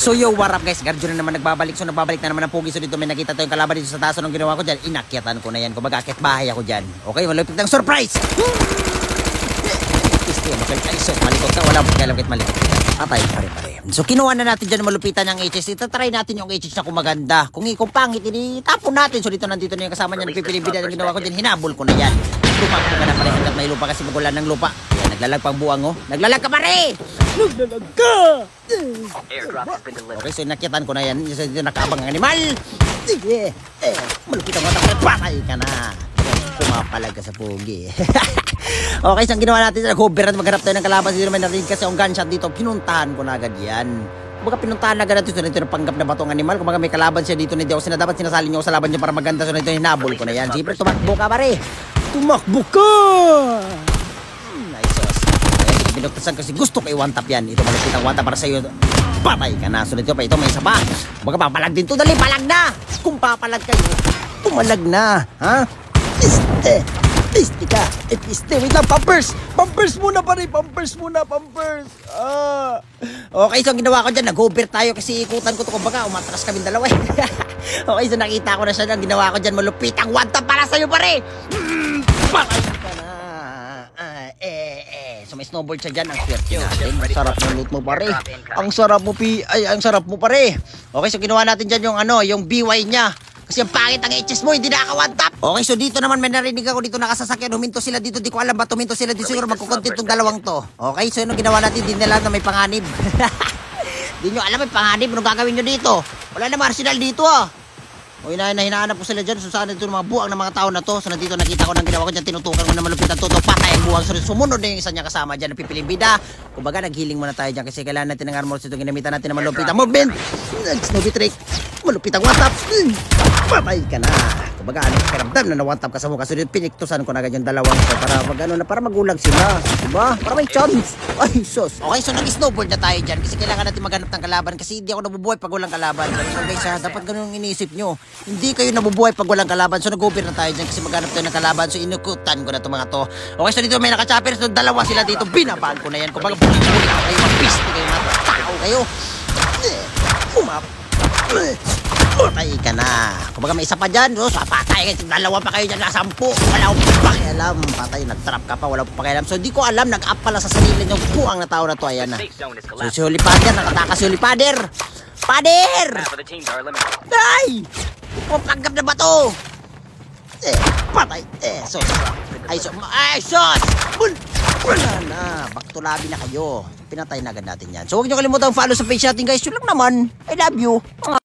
So yo, what up guys? Garjo na naman nagbabalik. So nagbabalik na naman ang pugi. So dito may nakita tayong kalaban dito sa taas. Anong ginawa ko dyan? Inakyatan ko na yan. Kumbaga akit bahay ako dyan. Okay, malupit ng surprise! Malikot ka, wala mo kailang kahit malikot ka. Patay, pare-pare. So kinuha na natin dyan malupitan ng HS. Itatry natin yung HS na kumaganda. Kung pangit, tapon natin. So dito nandito na yung kasama niya. Nagpipilibida ng ginawa ko dyan. Hinabol ko na yan. Tumakbo ka na pare hanggat may lupa kasi magulan ng lupa. Yan, naglalag pang buwang oh. Naglalag ka pare! Naglalag ka! Okay, so nakitan ko na yan. So dito nakaabang ang animal. Sige. Malupitan mo tapos patay ka na. Pumapalag ka sa pugi. Okay, so ang ginawa natin, nag-hover at magharap tayo ng kalaban. Dito naman natin kasi yung gunshot dito, pinuntahan ko na agad yan. Kumbaga pinuntahan na agad natin. So nito yung panggap na batong animal. Kumbaga may kalaban siya dito, hindi ako dapat sinasali nyo sa laban nyo para maganda. So nito yung hinabol ko na yan. Siyempre, tumakbo ka pare. Tumakbo ka! Nice sauce. Kaya pinuktasan kasi gusto ko i-one tap yan. Ito malapit ang one tap para sa'yo. Patay ka na. So nito pa, ito may isa pa. Kumbaga papalag din to. Dali, palag na! Kung papalag kayo, pumalag na. Ha? Piste ka. Piste. Wait lang. Pampers. Pampers muna pare. Pampers muna. Pampers. Okay. So, ang ginawa ko dyan. Nag-hover tayo kasi ikutan ko ito. Kumbaga, umatras kami dalawa. Okay. So, nakita ko na siya. Ang ginawa ko dyan. Malupit ang one tap para sa'yo pare. Patay ka na. So, may snowboard siya dyan. Ang swerte natin. Ang sarap ng loot mo pare. Ang sarap mo ang sarap mo pare. Okay. So, ginawa natin dyan yung yung BY niya. Kasi ang pangit ang HS mo, hindi naka-one tap. Okay, so dito naman may narinig ako dito nakasasakyan. Huminto sila dito, di ko alam ba huminto sila dito. Siguro magkukontent itong dalawang to. Okay, so anong ginawa natin? Di nila na may panganib. Di nyo alam may panganib. Anong gagawin nyo dito? Wala na arsenal dito ah. O hinahanap ko sila dyan. So saan dito mga buwang ng mga tao na to. So nandito nakita ko ng ginawa ko dyan. Tinutukan ko na malupitan to. Patay ang buwang. So sumunod na yung isa niya kasama dyan. Napipiling bida. Kumbaga nag-healing muna tayo dyan. Kasi kailangan natin ng armor. So ito ginamitan natin na malupitan. Movement! Snowbee trick. Malupitan one tap. Patay ka na. Kumbaga ano, karamdam na one tap ka sa mukha. So piniktusan ko na agad yung dalawang to. Para magulag sila. Diba? Para may chance. Ay sus. Okay, so nag-snowboard na tayo dyan. Kasi kailangan natin maghanap ng kalaban. Kasi hindi ako nabubuhay pag walang kalaban. So guys dapat ganun yung inisip nyo. Hindi kayo nabubuhay pag walang kalaban. So nag-over na tayo dyan kasi maghanap tayo ng kalaban. So inukutan ko na itong mga to. Okay, so dito may naka-chopper. So dalawa sila dito. Binabaan ko na yan. Kumbaga bulit-bulit kayo. Mapiste kayo mga tao kayo. Patay ka na. Kumbaga may isa pa dyan. So patay kayo. Dalawa pa kayo dyan. Nasampu. Wala akong pakialam. Patay. Nag-trap ka pa. Wala akong pakialam. So di ko alam. Nag-up pala sa sarili nyo. Buang na tao na to. Ayan na. So si Holy Father. Nakataka si Holy Father. Father! Ay! Papanggap na ba to? Patay. Sos. Ay, sos! Wala na. Baktulabi na kayo. Pinatay na agad natin yan. So huwag nyo kalimutan follow sa page natin guys. Yun lang naman. I love you.